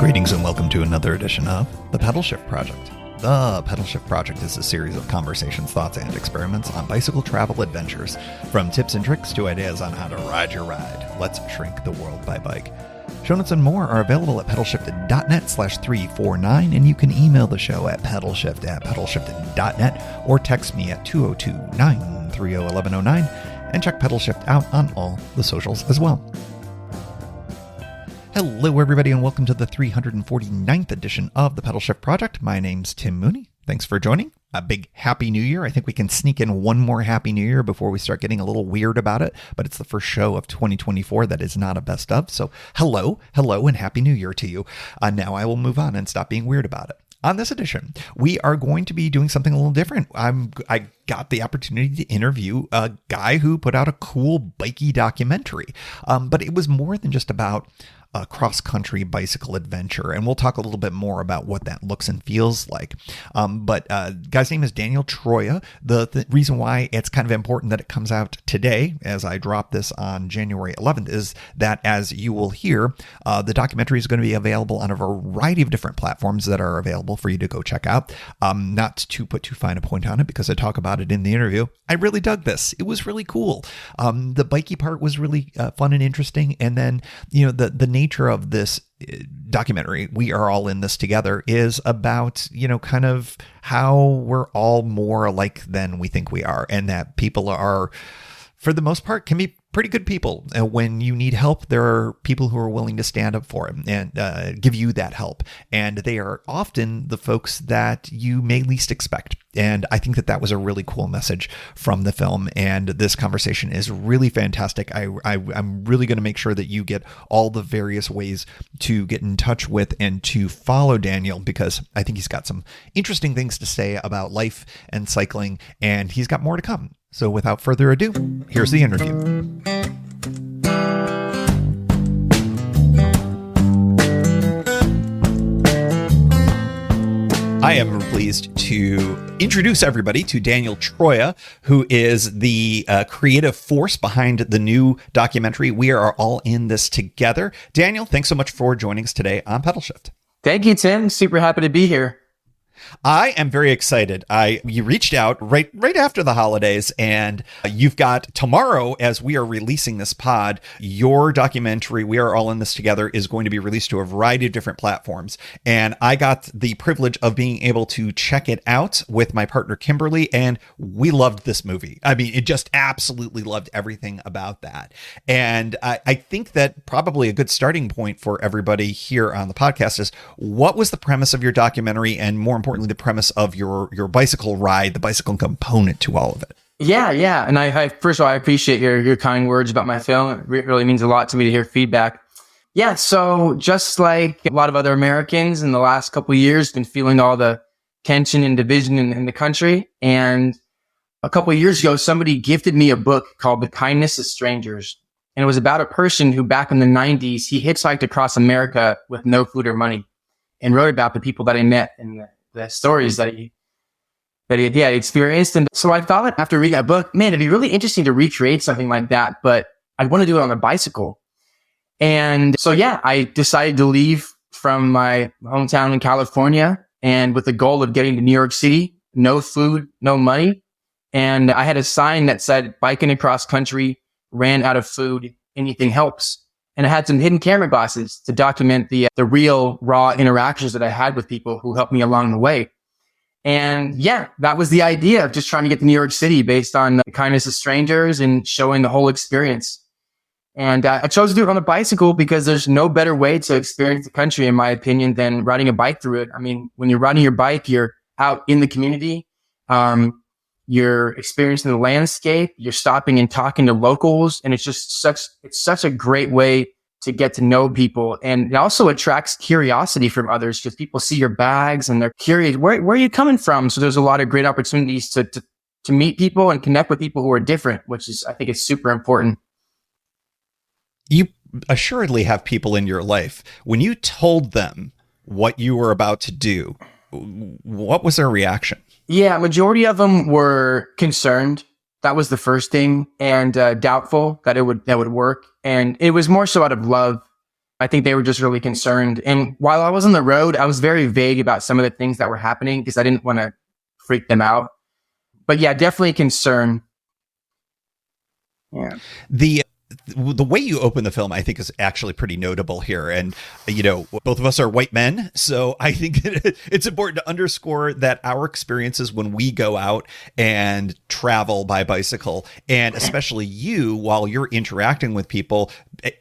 Greetings and welcome to another edition of The Pedal Shift Project. The Pedal Shift Project is a series of conversations, thoughts, and experiments on bicycle travel adventures. From tips and tricks to ideas on how to ride your ride. Let's shrink the world by bike. Show notes and more are available at pedalshifted.net/349, and you can email the show at pedalshift@pedalshifted.net or text me at 202-930-1109 and check Pedal Shift out on all the socials as well. Hello, everybody, and welcome to the 349th edition of the Pedal Shift Project. My name's Tim Mooney. Thanks for joining. A big Happy New Year. I think we can sneak in one more Happy New Year before we start getting a little weird about it, but it's the first show of 2024 that is not a best of. So hello, and Happy New Year to you. Now I will move on and stop being weird about it. On this edition, we are going to be doing something a little different. I got the opportunity to interview a guy who put out a cool bikey documentary, but it was more than just about a cross-country bicycle adventure, and we'll talk a little bit more about what that looks and feels like. But guy's name is Daniel Troia. The reason why it's kind of important that it comes out today, as I drop this on January 11th, is that, as you will hear, the documentary is going to be available on a variety of different platforms that are available for you to go check out. Not to put too fine a point on it, because I talk about it in the interview, I really dug this. It was really cool. The bikey part was really fun and interesting, and then, you know, the nature of this documentary, We Are All in This Together, is about, you know, kind of how we're all more alike than we think we are, and that people are, for the most part, can be pretty good people. And when you need help, there are people who are willing to stand up for it and give you that help. And they are often the folks that you may least expect. And I think that was a really cool message from the film. And this conversation is really fantastic. I'm really going to make sure that you get all the various ways to get in touch with and to follow Daniel, because I think he's got some interesting things to say about life and cycling, and he's got more to come. So without further ado, here's the interview. I am pleased to introduce everybody to Daniel Troia, who is the creative force behind the new documentary, We Are All in This Together. Daniel, thanks so much for joining us today on Pedal Shift. Thank you, Tim. Super happy to be here. I am very excited. You reached out right after the holidays, and you've got tomorrow, as we are releasing this pod, your documentary, We Are All in This Together, is going to be released to a variety of different platforms. And I got the privilege of being able to check it out with my partner, Kimberly, and we loved this movie. I mean, it just absolutely loved everything about that. And I think that probably a good starting point for everybody here on the podcast is, what was the premise of your documentary, and more importantly, the premise of your bicycle ride, the bicycle component to all of it? Yeah. And I first of all, I appreciate your kind words about my film. It really means a lot to me to hear feedback. Yeah. So just like a lot of other Americans in the last couple of years, been feeling all the tension and division in the country. And a couple of years ago, somebody gifted me a book called The Kindness of Strangers. And it was about a person who, back in the 90s, he hitchhiked across America with no food or money, and wrote about the people that he met and the stories that he had experienced. And so I thought, after reading that book, man, it'd be really interesting to recreate something like that, but I'd want to do it on a bicycle. And so, yeah, I decided to leave from my hometown in California, and with the goal of getting to New York City, no food, no money. And I had a sign that said, biking across country, ran out of food, anything helps. And I had some hidden camera glasses to document the real, raw interactions that I had with people who helped me along the way. And yeah, that was the idea of just trying to get to New York City based on the kindness of strangers and showing the whole experience. And I chose to do it on a bicycle because there's no better way to experience the country, in my opinion, than riding a bike through it. I mean, when you're riding your bike, you're out in the community. You're experiencing the landscape, you're stopping and talking to locals, and it's such a great way to get to know people. And it also attracts curiosity from others, because people see your bags and they're curious, where are you coming from? So there's a lot of great opportunities to meet people and connect with people who are different, which is, I think, is super important. You assuredly have people in your life. When you told them what you were about to do, what was their reaction? Yeah, majority of them were concerned. That was the first thing, and doubtful that that would work. And it was more so out of love I think they were just really concerned. And while I was on the road, I was very vague about some of the things that were happening because I didn't want to freak them out. But yeah, definitely concern. Yeah. The way you open the film, I think, is actually pretty notable here. And, both of us are white men. So I think it's important to underscore that our experiences when we go out and travel by bicycle, and especially you, while you're interacting with people,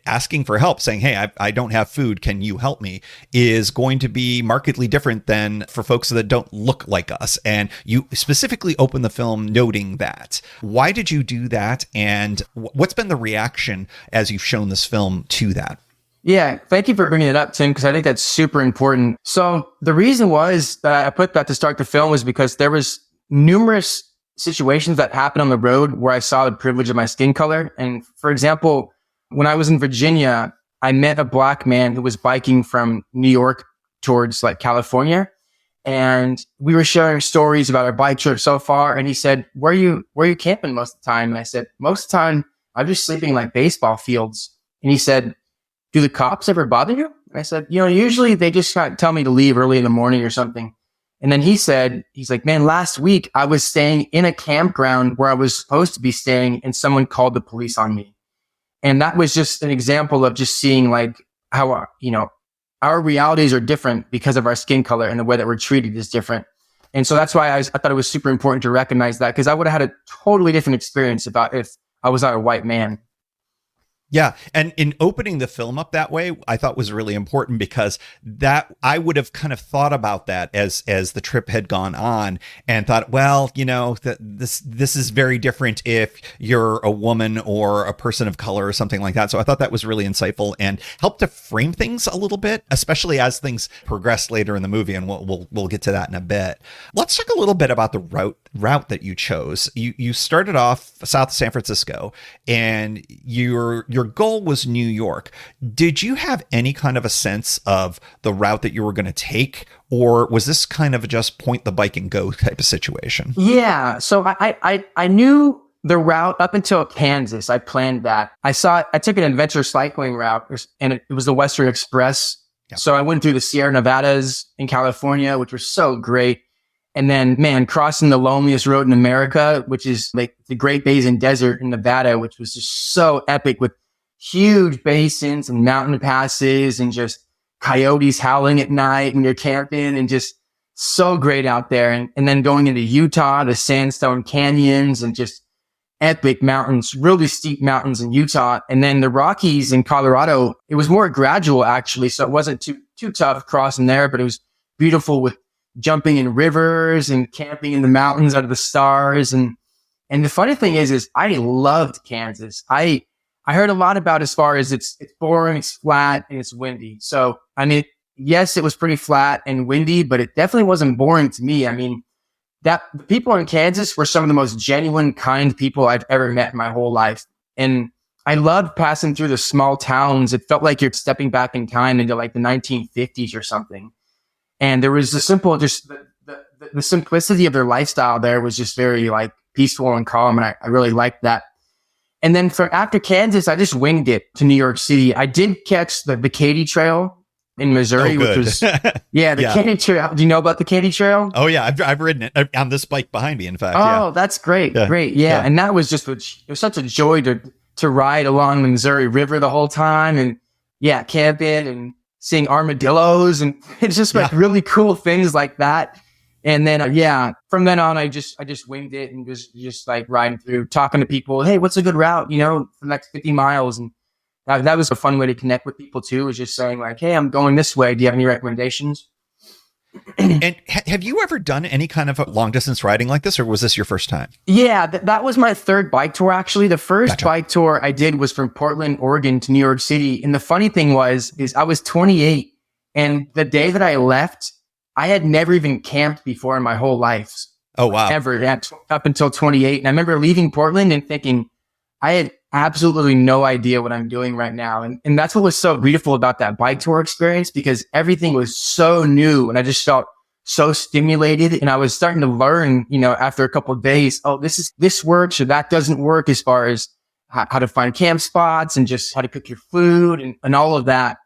asking for help, saying, hey, I don't have food, can you help me, is going to be markedly different than for folks that don't look like us. And you specifically open the film noting that. Why did you do that? And what's been the reaction as you've shown this film to that? Yeah, thank you for bringing it up, Tim, because I think that's super important. So the reason was that I put that to start the film was because there was numerous situations that happened on the road where I saw the privilege of my skin color. And for example, when I was in Virginia, I met a black man who was biking from New York towards like California. And we were sharing stories about our bike trip so far. And he said, where are you camping most of the time? And I said, most of the time, I'm just sleeping in like baseball fields. And he said, do the cops ever bother you? And I said, usually they just tell me to leave early in the morning or something. And then he's like, man, last week I was staying in a campground where I was supposed to be staying and someone called the police on me. And that was just an example of just seeing like how, our realities are different because of our skin color, and the way that we're treated is different. And so that's why I thought it was super important to recognize that, because I would have had a totally different experience about if I was not a white man. Yeah. And in opening the film up that way, I thought was really important, because that I would have kind of thought about that as the trip had gone on, and thought, well, that this is very different if you're a woman or a person of color or something like that. So I thought that was really insightful and helped to frame things a little bit, especially as things progress later in the movie. And we'll get to that in a bit. Let's talk a little bit about the route that you chose. You started off south of San Francisco, and your goal was New York. Did you have any kind of a sense of the route that you were going to take, or was this kind of just point the bike and go type of situation? Yeah. So I knew the route up until Kansas. I planned that. I took an adventure cycling route, and it was the Western Express. Yep. So I went through the Sierra Nevadas in California, which were so great. And then, man, crossing the loneliest road in America, which is like the Great Basin Desert in Nevada, which was just so epic, with huge basins and mountain passes and just coyotes howling at night when you're camping, and just so great out there. And then going into Utah, the sandstone canyons and just epic mountains, really steep mountains in Utah. And then the Rockies in Colorado, it was more gradual actually. So it wasn't too tough crossing there, but it was beautiful with jumping in rivers and camping in the mountains under the stars. And the funny thing is I loved Kansas. I heard a lot about, as far as it's boring, it's flat, and it's windy. So, I mean, yes, it was pretty flat and windy, but it definitely wasn't boring to me. I mean, the people in Kansas were some of the most genuine, kind people I've ever met in my whole life. And I loved passing through the small towns. It felt like you're stepping back in time into like the 1950s or something. And there was the simplicity of their lifestyle there was just very like peaceful and calm. And I really liked that. And then after Kansas, I just winged it to New York City. I did catch the Katy Trail in Missouri, which was, Katy Trail. Do you know about the Katy Trail? Oh yeah. I've ridden it on this bike behind me, in fact. Oh, that's great. Yeah. Great. Yeah. And that was just, it was such a joy to ride along the Missouri River the whole time, and camping and seeing armadillos, and it's just like really cool things like that. And then, from then on, I just winged it and was just like riding through, talking to people. Hey, what's a good route, for the next 50 miles? And that was a fun way to connect with people too, was just saying like, hey, I'm going this way. Do you have any recommendations? And have you ever done any kind of long distance riding like this, or was this your first time? Yeah, that was my third bike tour. Actually, the first bike tour I did was from Portland, Oregon to New York City. And the funny thing is I was 28, and the day that I left, I had never even camped before in my whole life. Oh, wow. Ever, up until 28. And I remember leaving Portland and thinking, I had absolutely no idea what I'm doing right now. And that's what was so beautiful about that bike tour experience, because everything was so new, and I just felt so stimulated. And I was starting to learn, after a couple of days, oh, this works or that doesn't work, as far as how to find camp spots and just how to cook your food and all of that.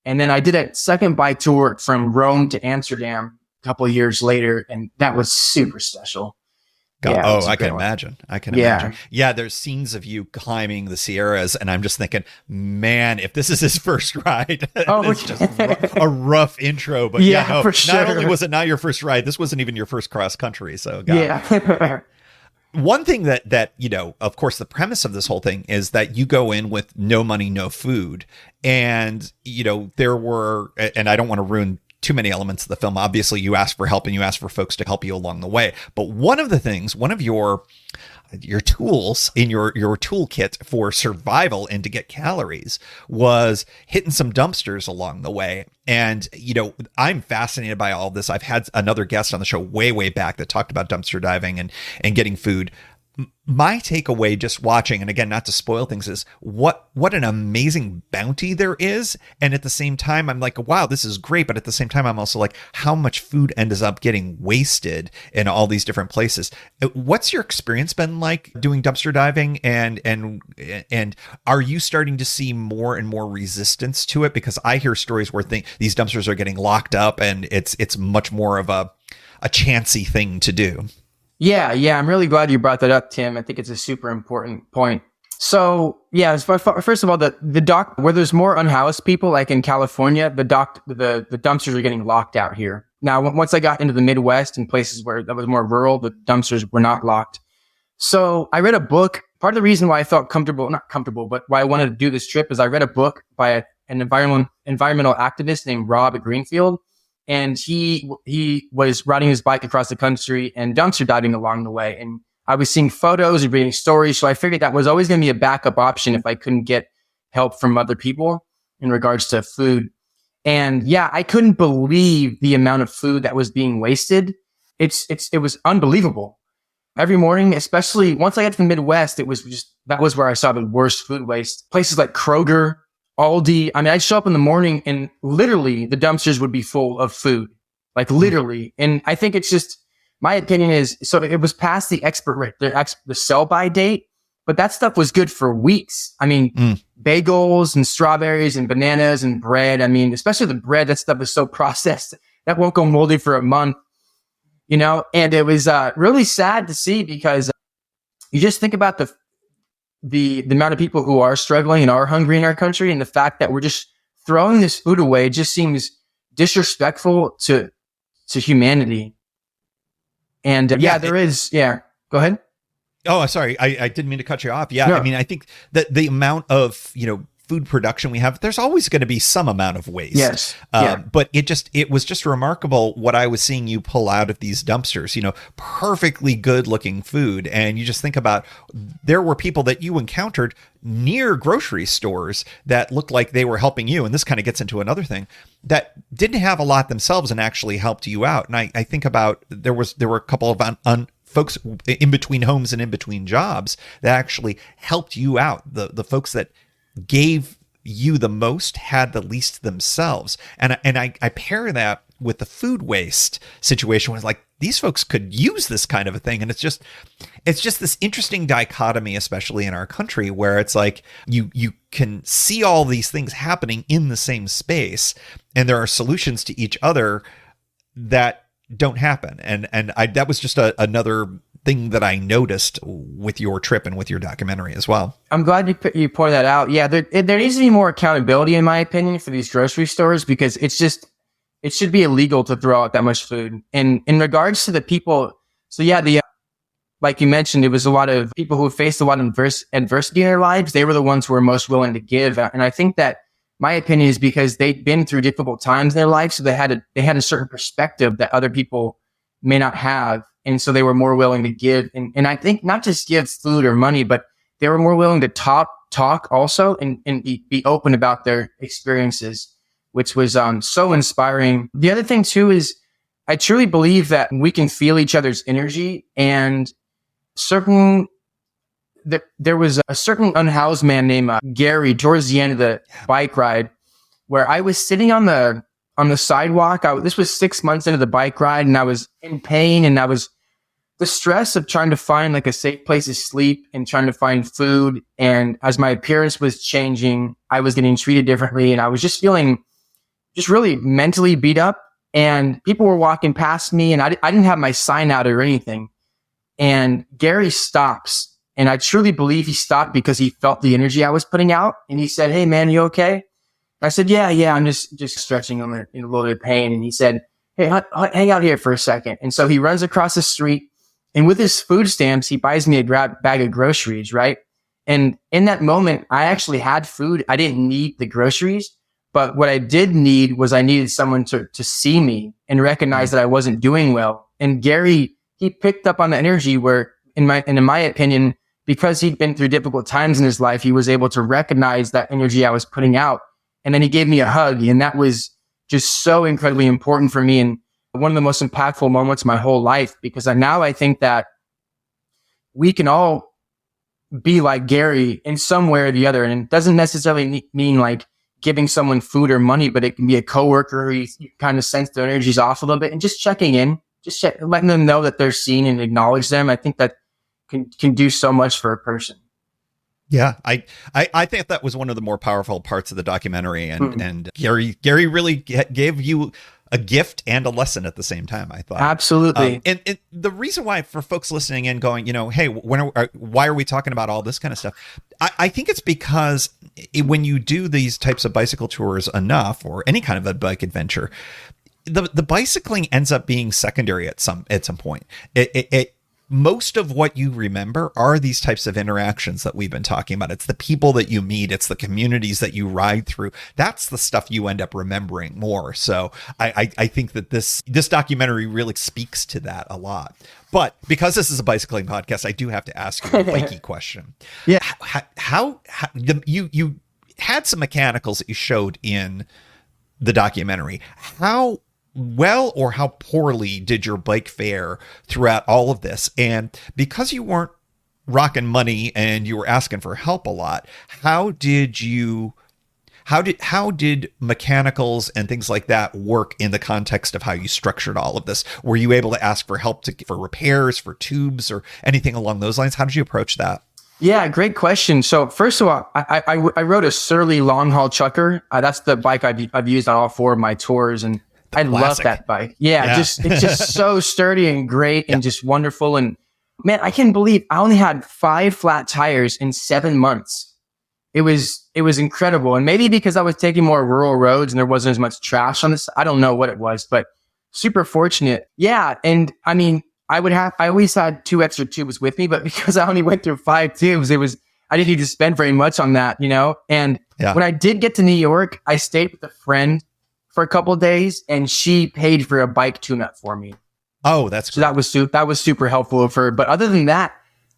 And then I did a second bike tour from Rome to Amsterdam a couple of years later, and that was super special. Yeah, I can imagine. I can Yeah. imagine. Yeah, there's scenes of you climbing the Sierras, and I'm just thinking, man, if this is his first ride, it's just a rough intro. But no, for sure. Not only was it not your first ride, this wasn't even your first cross country. So yeah. One thing that, of course, the premise of this whole thing is that you go in with no money, no food. And, there were, and I don't want to ruin too many elements of the film. Obviously, you ask for help and you ask for folks to help you along the way. But one of your tools in your toolkit for survival and to get calories was hitting some dumpsters along the way. And, I'm fascinated by all this. I've had another guest on the show way back that talked about dumpster diving and getting food. My takeaway just watching, and again, not to spoil things, is what an amazing bounty there is. And at the same time, I'm like, wow, this is great. But at the same time, I'm also like, how much food ends up getting wasted in all these different places. What's your experience been like doing dumpster diving? And are you starting to see more and more resistance to it? Because I hear stories where these dumpsters are getting locked up and it's much more of a chancy thing to do. Yeah. I'm really glad you brought that up, Tim. I think it's a super important point. So, first of all, the dock where there's more unhoused people, like in California, the dumpsters are getting locked out here. Now, once I got into the Midwest and places where that was more rural, the dumpsters were not locked. So I read a book. Part of the reason why I felt not comfortable, but why I wanted to do this trip is I read a book by an environmental activist named Rob Greenfield. And he was riding his bike across the country and dumpster diving along the way. And I was seeing photos and reading stories. So I figured that was always going to be a backup option if I couldn't get help from other people in regards to food. And I couldn't believe the amount of food that was being wasted. It was unbelievable. Every morning, especially once I got to the Midwest, that was where I saw the worst food waste. Places like Kroger, Aldi. I mean, I'd show up in the morning and literally the dumpsters would be full of food, like literally. And I think it's just, my opinion is, so it was past the the sell by date, but that stuff was good for weeks. I mean, bagels and strawberries and bananas and bread. I mean, especially the bread, that stuff is so processed that won't go moldy for a month, and it was really sad to see because you just think about the amount of people who are struggling and are hungry in our country, and the fact that we're just throwing this food away just seems disrespectful to humanity. And there is. Yeah, go ahead. Oh, sorry. I didn't mean to cut you off. Yeah. No. I mean, I think that the amount of, food production we have, there's always going to be some amount of waste. Yes. But it was just remarkable what I was seeing you pull out of these dumpsters, perfectly good looking food. And you just think about, there were people that you encountered near grocery stores that looked like they were helping you. And this kind of gets into another thing, that didn't have a lot themselves and actually helped you out. And I think about, there were a couple of folks in between homes and in between jobs that actually helped you out. The folks that gave you the most had the least themselves. And I pair that with the food waste situation where it's like, these folks could use this kind of a thing. And it's just this interesting dichotomy, especially in our country, where it's like you can see all these things happening in the same space, and there are solutions to each other that don't happen. And that was just another thing that I noticed with your trip and with your documentary as well. I'm glad you pointed that out. Yeah, there needs to be more accountability, in my opinion, for these grocery stores, because it should be illegal to throw out that much food. And in regards to the people, like you mentioned, it was a lot of people who faced a lot of adversity in their lives. They were the ones who were most willing to give. And I think that my opinion is because they'd been through difficult times in their life, so they had a certain perspective that other people may not have. And so they were more willing to give. And I think not just give food or money, but they were more willing to talk also and be open about their experiences, which was so inspiring. The other thing too is I truly believe that we can feel each other's energy, and there was a certain unhoused man named Gary towards the end of the bike ride where I was sitting on the sidewalk. This was 6 months into the bike ride, and I was in pain, and I was the stress of trying to find like a safe place to sleep and trying to find food. And as my appearance was changing, I was getting treated differently, and I was just feeling just really mentally beat up, and people were walking past me, and I didn't have my sign out or anything. And Gary stops, and I truly believe he stopped because he felt the energy I was putting out. And he said, "Hey man, you okay?" I said, yeah, I'm just stretching. I'm in a little bit of pain. And he said, "Hey, hang out here for a second." And so he runs across the street, and with his food stamps, he buys me a bag of groceries, right? And in that moment, I actually had food. I didn't need the groceries, but what I did need was I needed someone to see me and recognize that I wasn't doing well. And Gary, he picked up on the energy where, in my opinion, because he'd been through difficult times in his life, he was able to recognize that energy I was putting out. And then he gave me a hug, and that was just so incredibly important for me, and one of the most impactful moments of my whole life, because now I think that we can all be like Gary in some way or the other. And it doesn't necessarily mean like giving someone food or money, but it can be a coworker who you kind of sense their energy's off a little bit, and just checking in, letting them know that they're seen and acknowledge them. I think that can do so much for a person. Yeah, I think that was one of the more powerful parts of the documentary, and Gary really gave you a gift and a lesson at the same time, I thought. Absolutely. And the reason why, for folks listening in going, hey, why are we talking about all this kind of stuff? I think it's because when you do these types of bicycle tours enough, or any kind of a bike adventure, the bicycling ends up being secondary at some point. Most of what you remember are these types of interactions that we've been talking about. It's the people that you meet. It's the communities that you ride through. That's the stuff you end up remembering more. So I think that this documentary really speaks to that a lot. But because this is a bicycling podcast, I do have to ask you a bikey question. Yeah. How you had some mechanicals that you showed in the documentary. How well or how poorly did your bike fare throughout all of this? And because you weren't rocking money and you were asking for help a lot, how did mechanicals and things like that work in the context of how you structured all of this? Were you able to ask for help for repairs, for tubes, or anything along those lines? How did you approach that? Yeah, great question. So first of all, I rode a Surly long haul chucker. That's the bike I've used on all 4 of my tours, and I love that bike. Yeah. It's just so sturdy and great and just wonderful. And man, I can't believe I only had 5 flat tires in 7 months. It was incredible. And maybe because I was taking more rural roads and there wasn't as much trash on this, I don't know what it was, but super fortunate. Yeah. And I mean, I always had 2 extra tubes with me, but because I only went through 5 tubes, I didn't need to spend very much on that, And when I did get to New York, I stayed with a friend for a couple of days, and she paid for a bike tune-up for me. Oh, that's so great. That was super helpful of her. But other than that,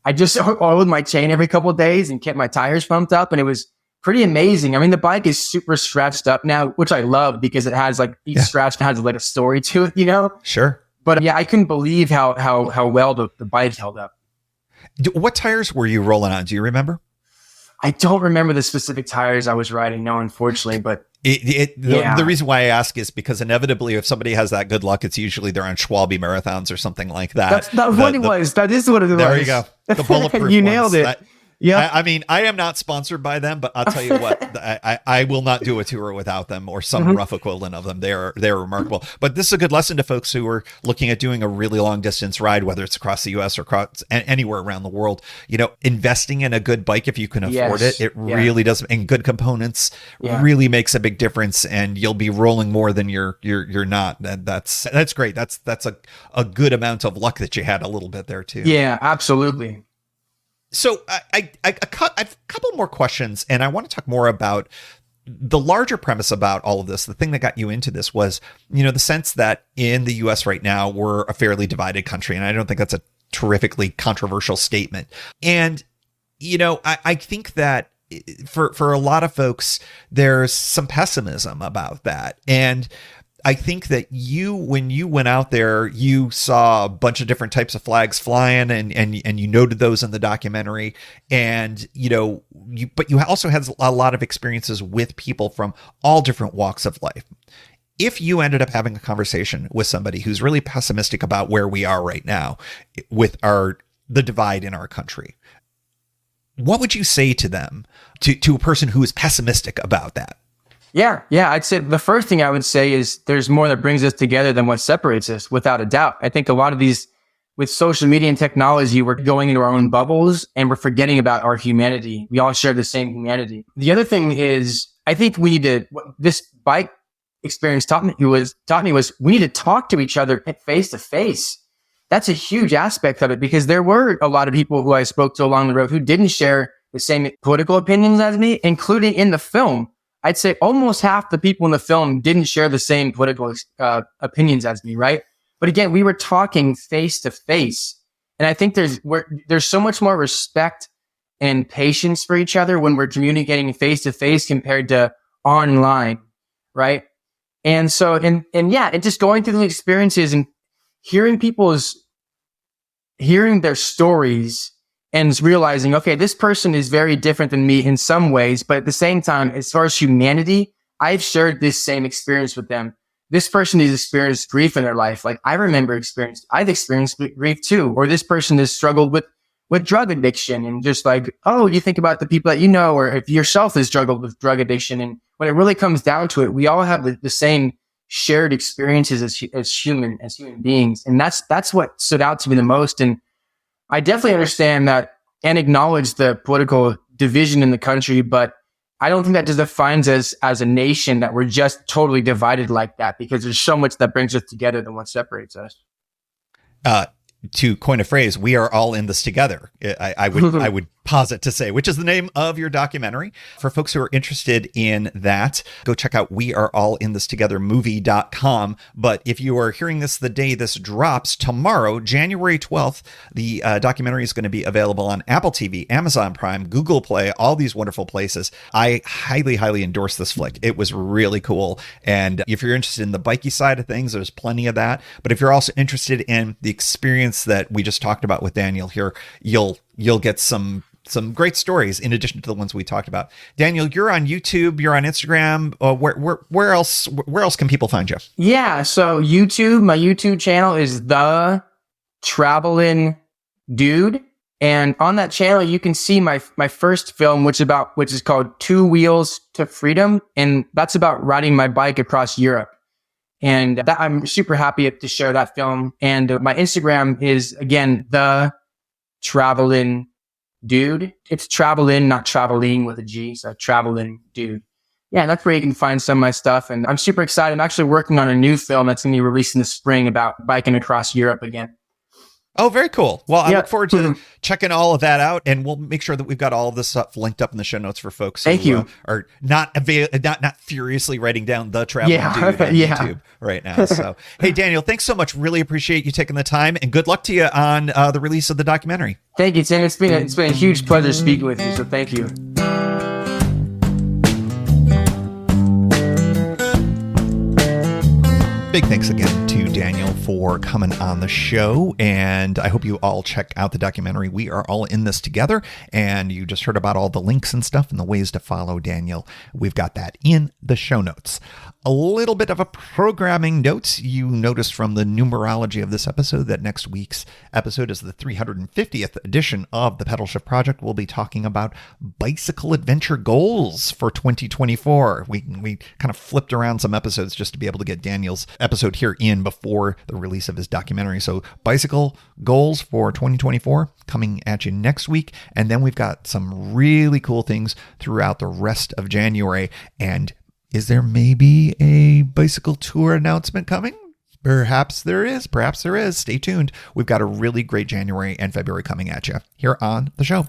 I just oiled my chain every couple of days and kept my tires pumped up, and it was pretty amazing. I mean, the bike is super scratched up now, which I love because it has each scratch has like a story to it, Sure. But yeah, I couldn't believe how well the bike held up. What tires were you rolling on? Do you remember? I don't remember the specific tires I was riding, no, unfortunately, but the reason why I ask is because inevitably, if somebody has that good luck, it's usually they're on Schwalbe marathons or something like that. That's what it was. That is what it was. There you go. The bulletproof You nailed it. Yeah. I mean, I am not sponsored by them, but I'll tell you what, I will not do a tour without them or some rough equivalent of them. They're remarkable. But this is a good lesson to folks who are looking at doing a really long distance ride, whether it's across the US or across anywhere around the world. Investing in a good bike, if you can afford it really does. And good components really makes a big difference, and you'll be rolling more than you're not. That's great. That's a good amount of luck that you had a little bit there too. Yeah, absolutely. So I have a couple more questions, and I want to talk more about the larger premise about all of this. The thing that got you into this was, the sense that in the US right now, we're a fairly divided country. And I don't think that's a terrifically controversial statement. And, I think that for a lot of folks, there's some pessimism about that. And I think that when you went out there, you saw a bunch of different types of flags flying, and you noted those in the documentary. And, but you also had a lot of experiences with people from all different walks of life. If you ended up having a conversation with somebody who's really pessimistic about where we are right now with the divide in our country, what would you say to them, to a person who is pessimistic about that? Yeah. I'd say the first thing I would say is there's more that brings us together than what separates us, without a doubt. I think a lot of these, with social media and technology, we're going into our own bubbles and we're forgetting about our humanity. We all share the same humanity. The other thing is, I think what this bike experience taught me was we need to talk to each other face to face. That's a huge aspect of it, because there were a lot of people who I spoke to along the road who didn't share the same political opinions as me, including in the film. I'd say almost half the people in the film didn't share the same political opinions as me, right? But again, we were talking face to face. And I think there's so much more respect and patience for each other when we're communicating face to face compared to online, right? And so, and just going through the experiences and hearing their stories and realizing, okay, this person is very different than me in some ways, but at the same time, as far as humanity, I've shared this same experience with them. This person has experienced grief in their life. Like I've experienced grief too. Or this person has struggled with drug addiction, and just like, oh, you think about the people that you know, or if yourself has struggled with drug addiction. And when it really comes down to it, we all have the same shared experiences as human beings. And that's what stood out to me the most. And I definitely understand that and acknowledge the political division in the country, but I don't think that just defines us as a nation, that we're just totally divided like that, because there's so much that brings us together than what separates us. To coin a phrase, we are all in this together. I would posit to say, which is the name of your documentary. For folks who are interested in that, go check out weareallinthistogethermovie.com. But if you are hearing this the day this drops, tomorrow, January 12th, the documentary is going to be available on Apple TV, Amazon Prime, Google Play, all these wonderful places. I highly, highly endorse this flick. It was really cool. And if you're interested in the bikey side of things, there's plenty of that. But if you're also interested in the experience that we just talked about with Daniel here, you'll get some great stories in addition to the ones we talked about. Daniel, you're on YouTube, you're on Instagram. Where else can people find you? Yeah, so YouTube, my YouTube channel is the Travelin Dude, and on that channel you can see my first film, which is called 2 Wheels to Freedom, and that's about riding my bike across Europe. And I'm super happy to share that film. And my Instagram is, again, the Travelin Dude. It's Travelin, not traveling with a G. So Travelin Dude. Yeah, that's where you can find some of my stuff. And I'm super excited. I'm actually working on a new film that's going to be released in the spring about biking across Europe again. Oh, very cool. Well, I look forward to checking all of that out, and we'll make sure that we've got all of this stuff linked up in the show notes for folks who are not furiously writing down the Traveling Dude on YouTube right now. So, hey, Daniel, thanks so much. Really appreciate you taking the time, and good luck to you on the release of the documentary. Thank you, Tim. It's been a huge pleasure speaking with you. So, thank you. Big thanks again to Daniel for coming on the show, and I hope you all check out the documentary We Are All In This Together, and you just heard about all the links and stuff and the ways to follow Daniel. We've got that in the show notes. A little bit of a programming note. You noticed from the numerology of this episode that next week's episode is the 350th edition of the Pedal Shift Project. We'll be talking about bicycle adventure goals for 2024. We kind of flipped around some episodes just to be able to get Daniel's episode here in before the release of his documentary. So bicycle goals for 2024 coming at you next week. And then we've got some really cool things throughout the rest of January. And is there maybe a bicycle tour announcement coming? Perhaps there is. Perhaps there is. Stay tuned. We've got a really great January and February coming at you here on the show.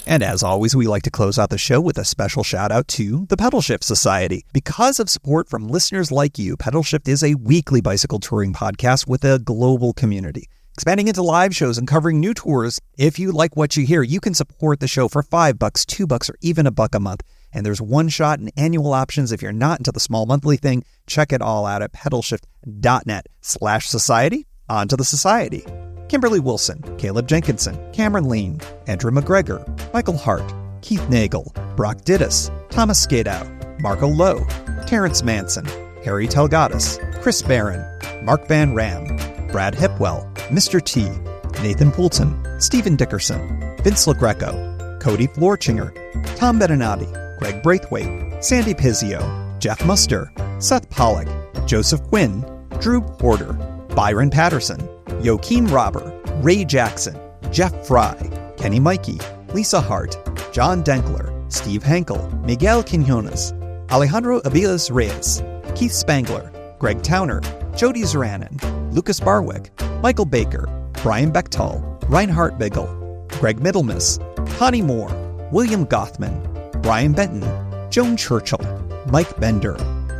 And as always, we like to close out the show with a special shout out to the Pedal Shift Society. Because of support from listeners like you, Pedal Shift is a weekly bicycle touring podcast with a global community, expanding into live shows and covering new tours. If you like what you hear, you can support the show for $5, $2, or even $1 a month. And there's one-shot and annual options if you're not into the small monthly thing. Check it all out at pedalshift.net/society. On to the society. Kimberly Wilson, Caleb Jenkinson, Cameron Lean, Andrew McGregor, Michael Hart, Keith Nagel, Brock Dittus, Thomas Skadow, Marco Lowe, Terrence Manson, Harry Telgadis, Chris Barron, Mark Van Ram, Brad Hipwell, Mr. T, Nathan Poulton, Stephen Dickerson, Vince LaGreco, Cody Florchinger, Tom Beninati, Greg Braithwaite, Sandy Pizzio, Jeff Muster, Seth Pollock, Joseph Quinn, Drew Porter, Byron Patterson, Joaquin Robber, Ray Jackson, Jeff Fry, Kenny Mikey, Lisa Hart, John Denkler, Steve Henkel, Miguel Quinones, Alejandro Aviles Reyes, Keith Spangler, Greg Towner, Jody Zaranin, Lucas Barwick, Michael Baker, Brian Bechtal, Reinhard Bigel, Greg Middlemiss, Connie Moore, William Gothman, Brian Benton, Joan Churchill, Mike Bender,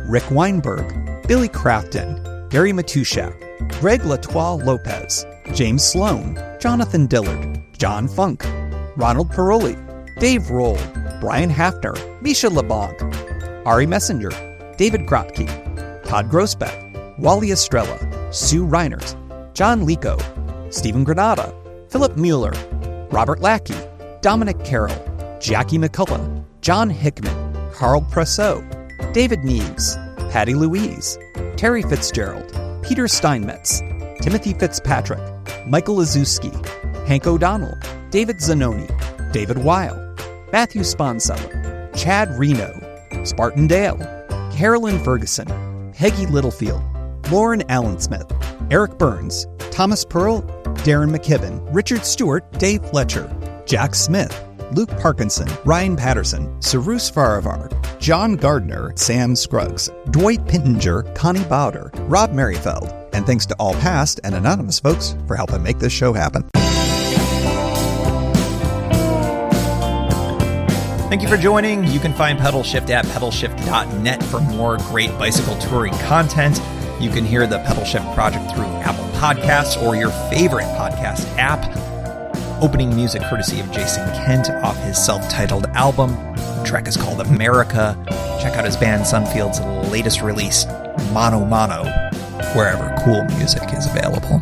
Rick Weinberg, Billy Crafton, Gary Matushak, Greg Latoile Lopez, James Sloan, Jonathan Dillard, John Funk, Ronald Paroli, Dave Roll, Brian Hafner, Misha LeBlanc, Ari Messenger, David Grotke, Todd Grossbeck, Wally Estrella, Sue Reinert, John Lico, Stephen Granada, Philip Mueller, Robert Lackey, Dominic Carroll, Jackie McCullough, John Hickman, Carl Presseau, David Neves, Patty Louise, Terry Fitzgerald, Peter Steinmetz, Timothy Fitzpatrick, Michael Lazewski, Hank O'Donnell, David Zanoni, David Weil, Matthew Sponseller, Chad Reno, Spartan Dale, Carolyn Ferguson, Peggy Littlefield, Lauren Allensmith, Eric Burns, Thomas Pearl, Darren McKibben, Richard Stewart, Dave Fletcher, Jack Smith, Luke Parkinson, Ryan Patterson, Sarus Faravar, John Gardner, Sam Scruggs, Dwight Pintinger, Connie Bowder, Rob Merrifield, and thanks to all past and anonymous folks for helping make this show happen. Thank you for joining. You can find Pedal Shift at pedalshift.net for more great bicycle touring content. You can hear the Pedal Shift project through Apple Podcasts or your favorite podcast app. Opening music courtesy of Jason Kent off his self-titled album. The track is called America. Check out his band Sunfield's latest release, Mono Mono, wherever cool music is available.